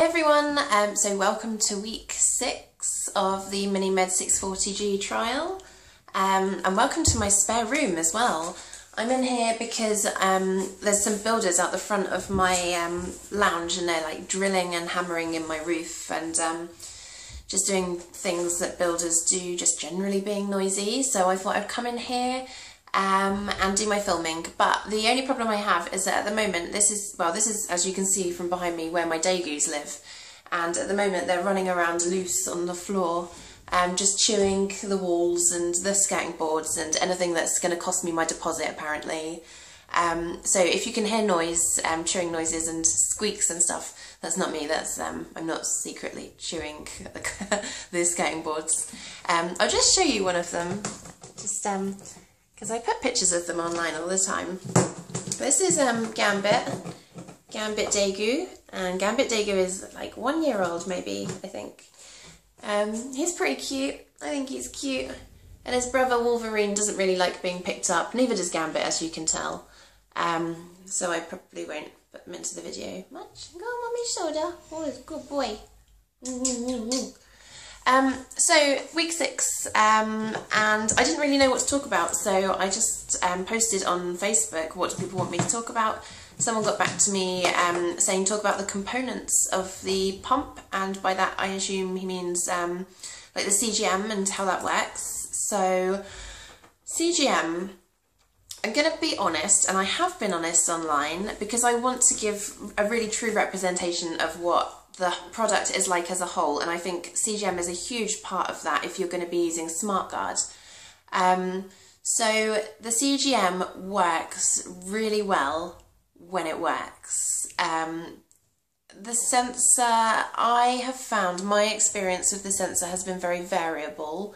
everyone, so welcome to week 6 of the MiniMed 640G trial, and welcome to my spare room as well. I'm in here because there's some builders out the front of my lounge, and they're like drilling and hammering in my roof and just doing things that builders do, just generally being noisy. So I thought I'd come in here and do my filming. But the only problem I have is that at the moment, this is, as you can see from behind me, where my dagoos live. And at the moment they're running around loose on the floor, just chewing the walls and the skirting boards and anything that's going to cost me my deposit apparently. So if you can hear noise, chewing noises and squeaks and stuff, that's not me, that's I'm not secretly chewing the skirting boards. I'll just show you one of them, just because I put pictures of them online all the time. This is Gambit Daegu, and Gambit Daegu is like 1 year old maybe, I think. He's pretty cute, I think he's cute, and his brother Wolverine doesn't really like being picked up, neither does Gambit, as you can tell. So I probably won't put them into the video much. Go on mommy's shoulder, oh, good boy. So week 6, and I didn't really know what to talk about, so I just posted on Facebook, what do people want me to talk about. Someone got back to me saying talk about the components of the pump, and by that I assume he means like the CGM and how that works. So CGM, I'm going to be honest, and I have been honest online, because I want to give a really true representation of what the product is like as a whole, and I think CGM is a huge part of that if you're going to be using SmartGuard. So the CGM works really well when it works. The sensor, I have found my experience with the sensor has been very variable.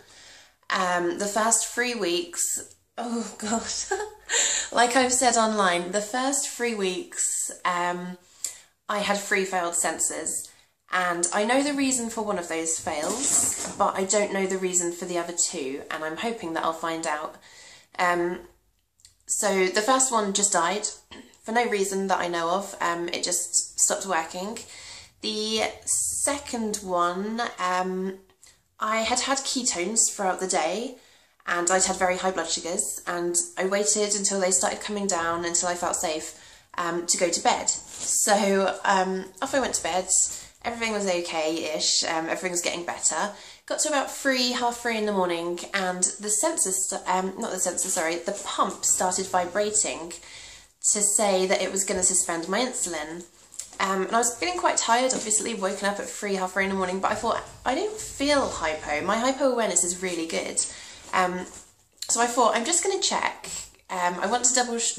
The first 3 weeks, oh god, like I've said online, the first 3 weeks I had 3 failed sensors, and I know the reason for one of those fails, but I don't know the reason for the other 2, and I'm hoping that I'll find out. So the first one just died for no reason that I know of. It just stopped working. The second one, I had had ketones throughout the day, and I'd had very high blood sugars, and I waited until they started coming down, until I felt safe to go to bed. So off I went to bed. Everything was okay-ish, everything was getting better. Got to about 3, half 3 in the morning, and the sensor, the pump started vibrating to say that it was going to suspend my insulin. And I was feeling quite tired, obviously, woken up at 3, half 3 in the morning, but I thought, I don't feel hypo. My hypo awareness is really good. So I thought, I'm just going to check. I want to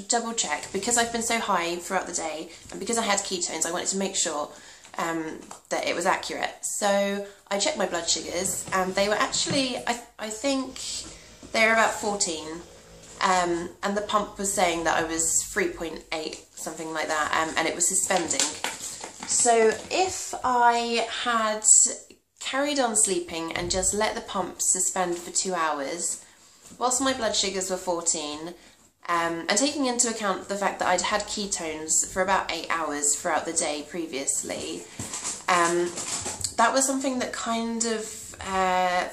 double check, because I've been so high throughout the day, and because I had ketones, I wanted to make sure that it was accurate. So I checked my blood sugars, and they were actually, I think they were about 14. And the pump was saying that I was 3.8, something like that, and it was suspending. So if I had carried on sleeping and just let the pump suspend for 2 hours, whilst my blood sugars were 14, and taking into account the fact that I'd had ketones for about 8 hours throughout the day previously, that was something that kind of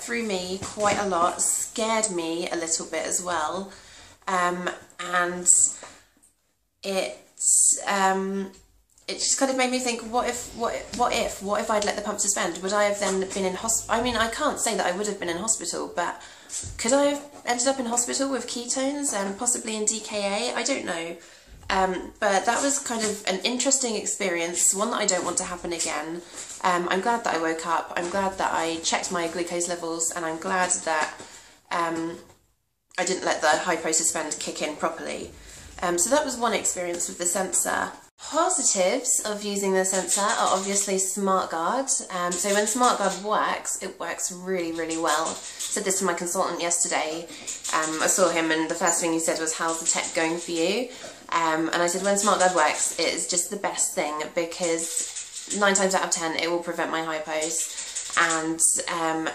threw me quite a lot, scared me a little bit as well. And it just kind of made me think, what if I'd let the pump suspend? Would I have then been in hospital? I mean, I can't say that I would have been in hospital, but could I have ended up in hospital with ketones and possibly in DKA? I don't know. But that was kind of an interesting experience, one that I don't want to happen again. I'm glad that I woke up. I'm glad that I checked my glucose levels, and I'm glad that I didn't let the hypo suspend kick in properly. So that was one experience with the sensor. Positives of using the sensor are obviously SmartGuard. So when SmartGuard works, it works really, really well. I said this to my consultant yesterday. I saw him, and the first thing he said was, how's the tech going for you? And I said, when SmartGuard works, it is just the best thing, because 9 times out of 10 it will prevent my hypos. And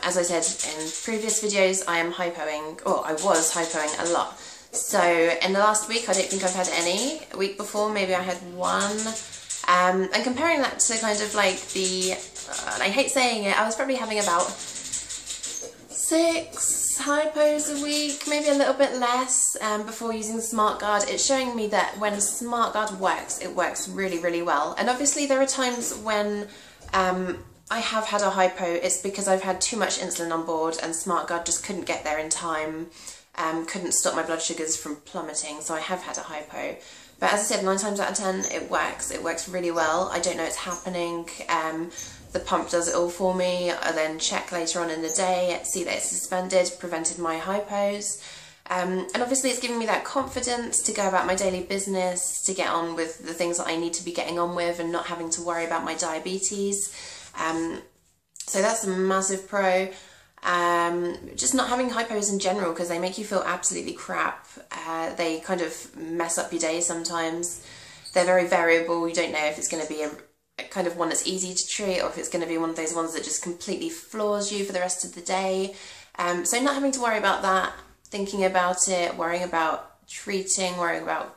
as I said in previous videos, I am hypoing, or I was hypoing a lot. So in the last week, I don't think I've had any. A week before, maybe I had 1. And comparing that to kind of like the, and I hate saying it, I was probably having about 6 hypos a week, maybe a little bit less, before using SmartGuard. It's showing me that when SmartGuard works, it works really, really well. And obviously there are times when I have had a hypo. It's because I've had too much insulin on board and SmartGuard just couldn't get there in time, couldn't stop my blood sugars from plummeting, so I have had a hypo. But as I said, 9 times out of 10 it works really well. I don't know it's happening. The pump does it all for me. I then check later on in the day, see that it's suspended, prevented my hypos. And obviously it's giving me that confidence to go about my daily business, to get on with the things that I need to be getting on with and not having to worry about my diabetes. So that's a massive pro. Just not having hypos in general, because they make you feel absolutely crap. They kind of mess up your day sometimes. They're very variable. You don't know if it's going to be a kind of one that's easy to treat or if it's going to be one of those ones that just completely floors you for the rest of the day. So not having to worry about that, thinking about it, worrying about treating, worrying about,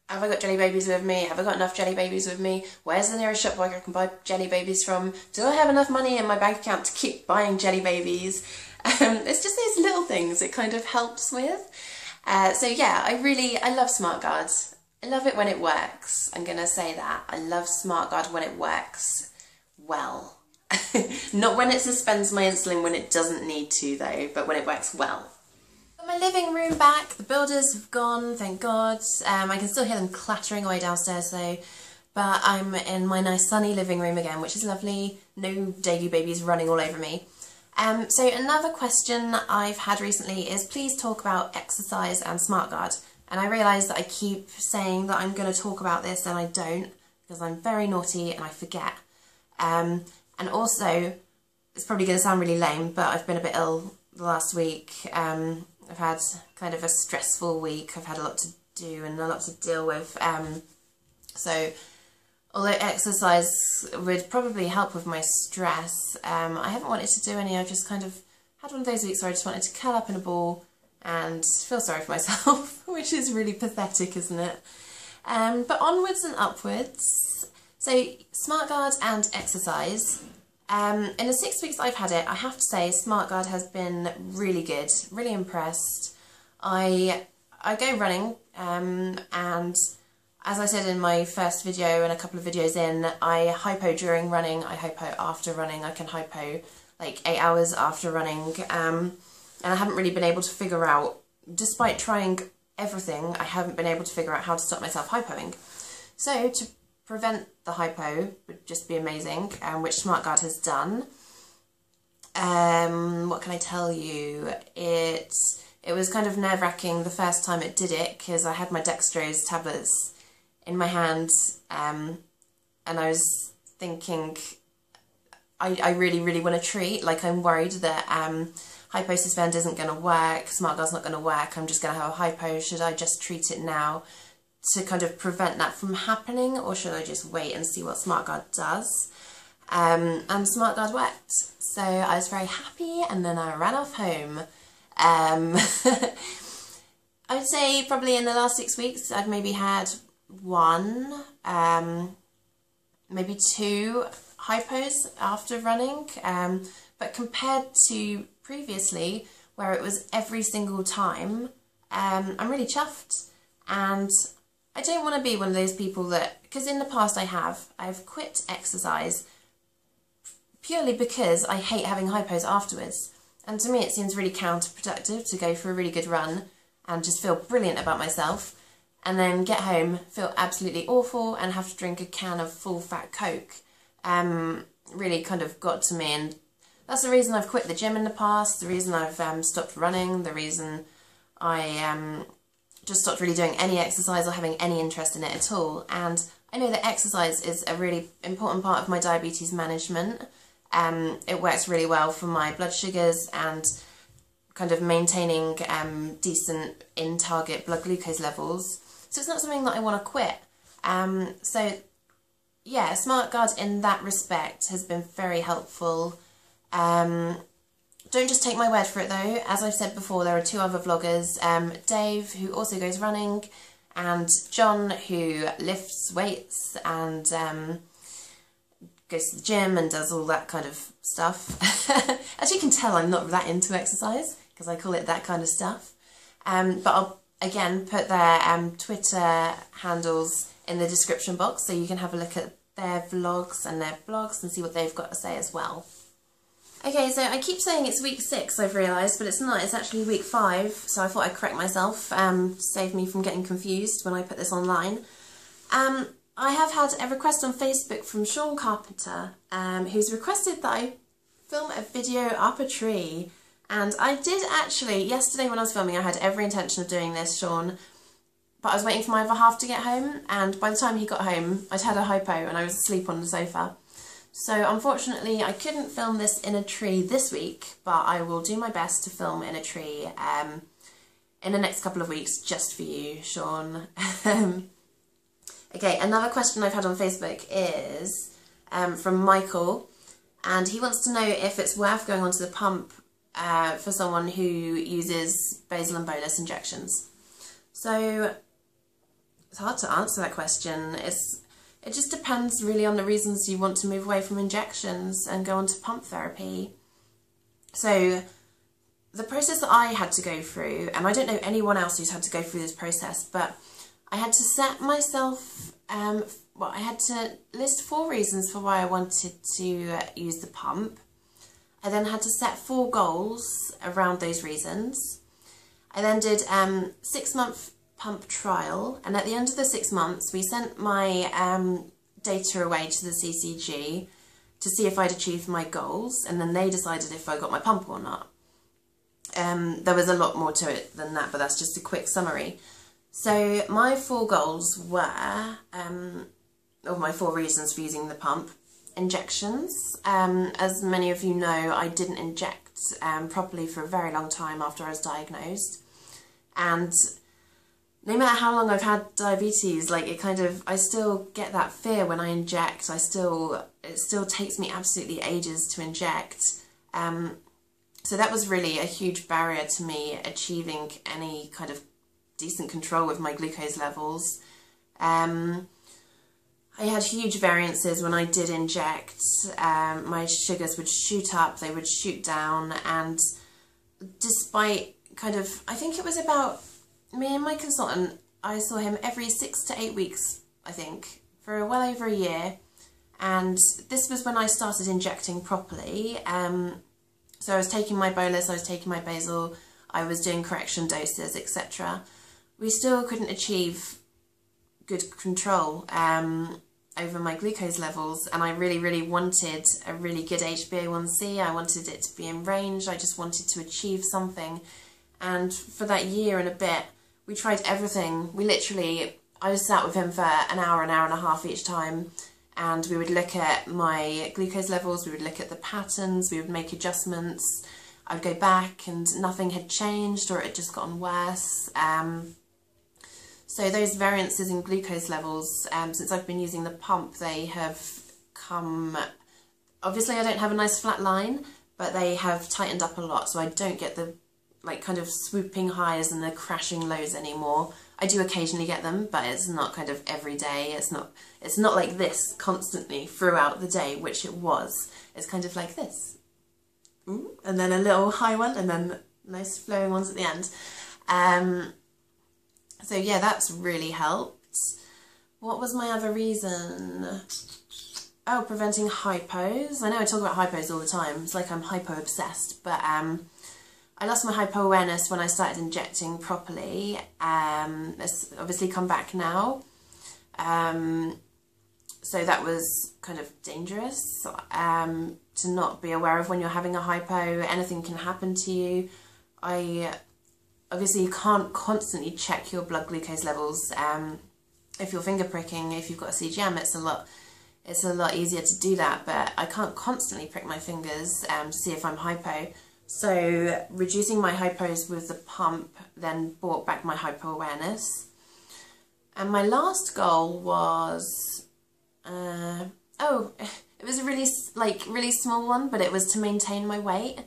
have I got jelly babies with me? Have I got enough jelly babies with me? Where's the nearest shop where I can buy jelly babies from? Do I have enough money in my bank account to keep buying jelly babies? It's just these little things it kind of helps with. So yeah, I love SmartGuard. I love it when it works. I'm going to say that. I love SmartGuard when it works well. Not when it suspends my insulin when it doesn't need to though, but when it works well. Got my living room back. The builders have gone, thank God. I can still hear them clattering away downstairs though. But I'm in my nice sunny living room again, which is lovely. No daily babies running all over me. So another question I've had recently is please talk about exercise and SmartGuard. And I realise that I keep saying that I'm going to talk about this and I don't, because I'm very naughty and I forget. And also, it's probably going to sound really lame, but I've been a bit ill the last week. I've had kind of a stressful week. I've had a lot to do and a lot to deal with. So although exercise would probably help with my stress, I haven't wanted to do any. I've just kind of had one of those weeks where I just wanted to curl up in a ball and feel sorry for myself, which is really pathetic, isn't it? But onwards and upwards. So SmartGuard and exercise. In the 6 weeks I've had it, I have to say SmartGuard has been really good, really impressed. I go running, and as I said in my first video and a couple of videos in, I hypo during running, I hypo after running, I can hypo like 8 hours after running. And I haven't really been able to figure out, despite trying everything, I haven't been able to figure out how to stop myself hypoing. So to prevent the hypo would just be amazing, which SmartGuard has done. What can I tell you? It was kind of nerve-wracking the first time it did it, because I had my dextrose tablets in my hand, and I was thinking, I really, really want to treat. Like, I'm worried that hypo suspend isn't going to work, SmartGuard's not going to work, I'm just going to have a hypo. Should I just treat it now to kind of prevent that from happening, or should I just wait and see what SmartGuard does? And SmartGuard worked, so I was very happy, and then I ran off home. I would say probably in the last 6 weeks I've maybe had 1, maybe 2 hypos after running, but compared to previously where it was every single time, I'm really chuffed. And I don't want to be one of those people that, because in the past I've quit exercise purely because I hate having hypos afterwards, and to me it seems really counterproductive to go for a really good run and just feel brilliant about myself and then get home, feel absolutely awful and have to drink a can of full fat Coke. Really kind of got to me, and that's the reason I've quit the gym in the past, the reason I've stopped running, the reason I just stopped really doing any exercise or having any interest in it at all. And I know that exercise is a really important part of my diabetes management. It works really well for my blood sugars and kind of maintaining decent in-target blood glucose levels. So it's not something that I want to quit. So yeah, SmartGuard in that respect has been very helpful. Don't just take my word for it though. As I've said before, there are 2 other vloggers, Dave, who also goes running, and John, who lifts weights and goes to the gym and does all that kind of stuff. As you can tell, I'm not that into exercise because I call it that kind of stuff. But I'll again put their Twitter handles in the description box so you can have a look at their vlogs and their blogs and see what they've got to say as well. Okay, so I keep saying it's week 6, I've realised, but it's not, it's actually week 5, so I thought I'd correct myself, to save me from getting confused when I put this online. I have had a request on Facebook from Sean Carpenter, who's requested that I film a video up a tree, and I did actually, yesterday when I was filming I had every intention of doing this, Sean, but I was waiting for my other half to get home, and by the time he got home I'd had a hypo and I was asleep on the sofa. So unfortunately I couldn't film this in a tree this week, but I will do my best to film in a tree in the next couple of weeks just for you, Sean. Okay, another question I've had on Facebook is from Michael, and he wants to know if it's worth going onto the pump for someone who uses basal and bolus injections. So it's hard to answer that question. It just depends really on the reasons you want to move away from injections and go on to pump therapy. So the process that I had to go through, and I don't know anyone else who's had to go through this process, but I had to set myself, well, I had to list 4 reasons for why I wanted to use the pump. I then had to set 4 goals around those reasons. I then did 6-month pump trial, and at the end of the 6 months we sent my data away to the CCG to see if I'd achieved my goals, and then they decided if I got my pump or not. There was a lot more to it than that, but that's just a quick summary. So my 4 goals were, or my 4 reasons for using the pump: injections. As many of you know, I didn't inject properly for a very long time after I was diagnosed, and no matter how long I've had diabetes, like I still get that fear when I inject. It still takes me absolutely ages to inject. So that was really a huge barrier to me achieving any kind of decent control with my glucose levels. I had huge variances when I did inject. My sugars would shoot up, they would shoot down, and despite I think it was about, me and my consultant, I saw him every 6 to 8 weeks, I think, for well over a year, and this was when I started injecting properly. So I was taking my bolus, I was taking my basal, I was doing correction doses, etc. We still couldn't achieve good control over my glucose levels, and I really, really wanted a really good HbA1c. I wanted it to be in range, I just wanted to achieve something, and for that year and a bit, we tried everything. I was sat with him for an hour and a half each time, and we would look at my glucose levels, we would look at the patterns, we would make adjustments. I would go back and nothing had changed, or it had just gotten worse. So those variances in glucose levels, since I've been using the pump, they have come, obviously I don't have a nice flat line, but they have tightened up a lot, so I don't get the kind of swooping highs and the crashing lows anymore. I do occasionally get them, but it's not kind of every day. It's not like this constantly throughout the day, which it was. It's kind of like this. And then a little high one, and then nice flowing ones at the end. So yeah, that's really helped. What was my other reason? Oh, preventing hypos. I know I talk about hypos all the time. It's like I'm hypo obsessed, but I lost my hypo awareness when I started injecting properly. It's obviously come back now. So that was kind of dangerous, to not be aware of when you're having a hypo. Anything can happen to you. Obviously you can't constantly check your blood glucose levels. If you're finger pricking, if you've got a CGM, it's a lot easier to do that, but I can't constantly prick my fingers to see if I'm hypo. So reducing my hypos with the pump then brought back my hypo awareness. And my last goal was, it was a really small one, but it was to maintain my weight.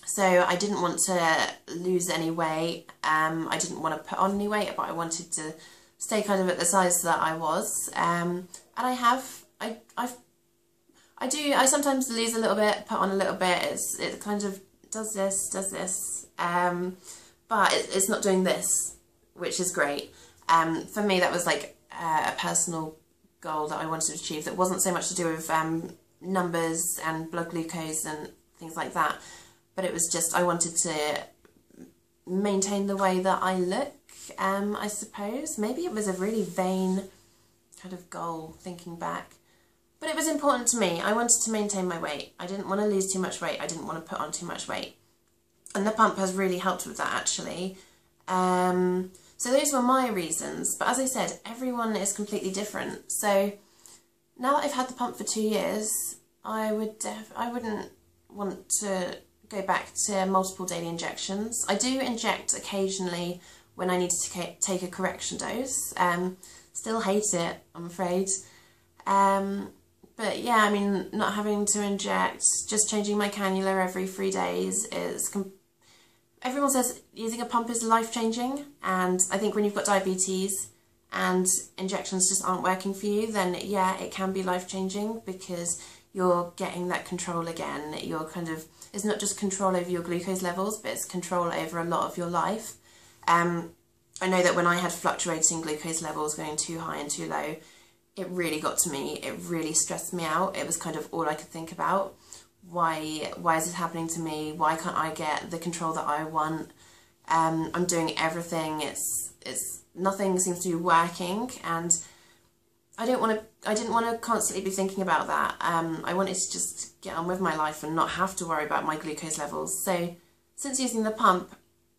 So I didn't want to lose any weight, I didn't want to put on any weight, but I wanted to stay kind of at the size that I was, and I sometimes lose a little bit, put on a little bit, it kind of does this, but it's not doing this, which is great. For me that was like a personal goal that I wanted to achieve that wasn't so much to do with numbers and blood glucose and things like that, but it was just I wanted to maintain the way that I look, I suppose. Maybe it was a really vain kind of goal thinking back, but it was important to me. I wanted to maintain my weight. I didn't want to lose too much weight. I didn't want to put on too much weight, and the pump has really helped with that actually. So those were my reasons, but as I said, everyone is completely different. So now that I've had the pump for 2 years, I wouldn't want to go back to multiple daily injections. I do inject occasionally when I need to take a correction dose. Still hate it, I'm afraid. But yeah, I mean, not having to inject, just changing my cannula every 3 days is... Everyone says using a pump is life-changing, and I think when you've got diabetes and injections just aren't working for you, then yeah, it can be life-changing because you're getting that control again. You're kind of, it's not just control over your glucose levels, but it's control over a lot of your life. I know that when I had fluctuating glucose levels going too high and too low, it really got to me. It really stressed me out. It was kind of all I could think about. Why is this happening to me? Why can't I get the control that I want? I'm doing everything. It's nothing seems to be working, and I didn't want to constantly be thinking about that. I wanted to just get on with my life and not have to worry about my glucose levels. So since using the pump,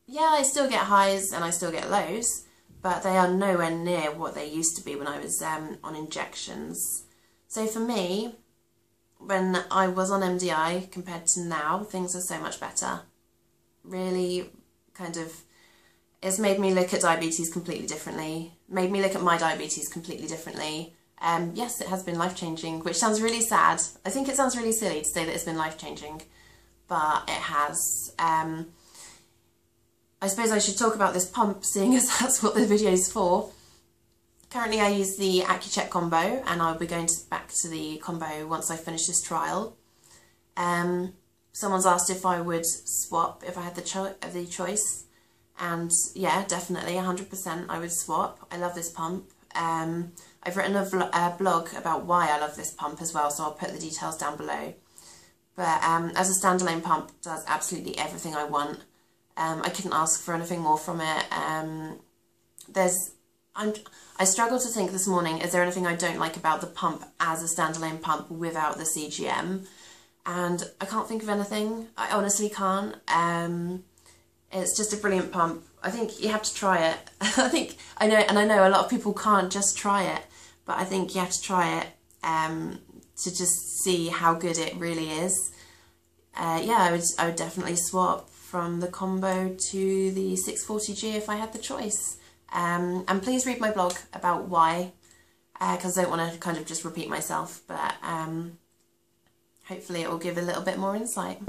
yeah, I still get highs and I still get lows, but they are nowhere near what they used to be when I was on injections. So for me, when I was on MDI compared to now, things are so much better. Really kind of, it's made me look at diabetes completely differently, made me look at my diabetes completely differently. Yes, it has been life-changing, which sounds really sad. I think it sounds really silly to say that it's been life-changing, but it has. I suppose I should talk about this pump, seeing as that's what the video is for. Currently I use the AccuCheck combo, and I'll be going back to the combo once I finish this trial. Someone's asked if I would swap if I had the choice, and yeah, definitely 100% I would swap. I love this pump. I've written a blog about why I love this pump as well, so I'll put the details down below. But as a standalone pump, it does absolutely everything I want. I couldn't ask for anything more from it. I struggled to think this morning, is there anything I don't like about the pump as a standalone pump without the CGM? And I can't think of anything. I honestly can't. It's just a brilliant pump. I think you have to try it. I know a lot of people can't just try it, but I think you have to try it to just see how good it really is. Yeah, I would definitely swap from the combo to the 640G if I had the choice. And please read my blog about why, because I don't want to kind of just repeat myself, but hopefully it will give a little bit more insight.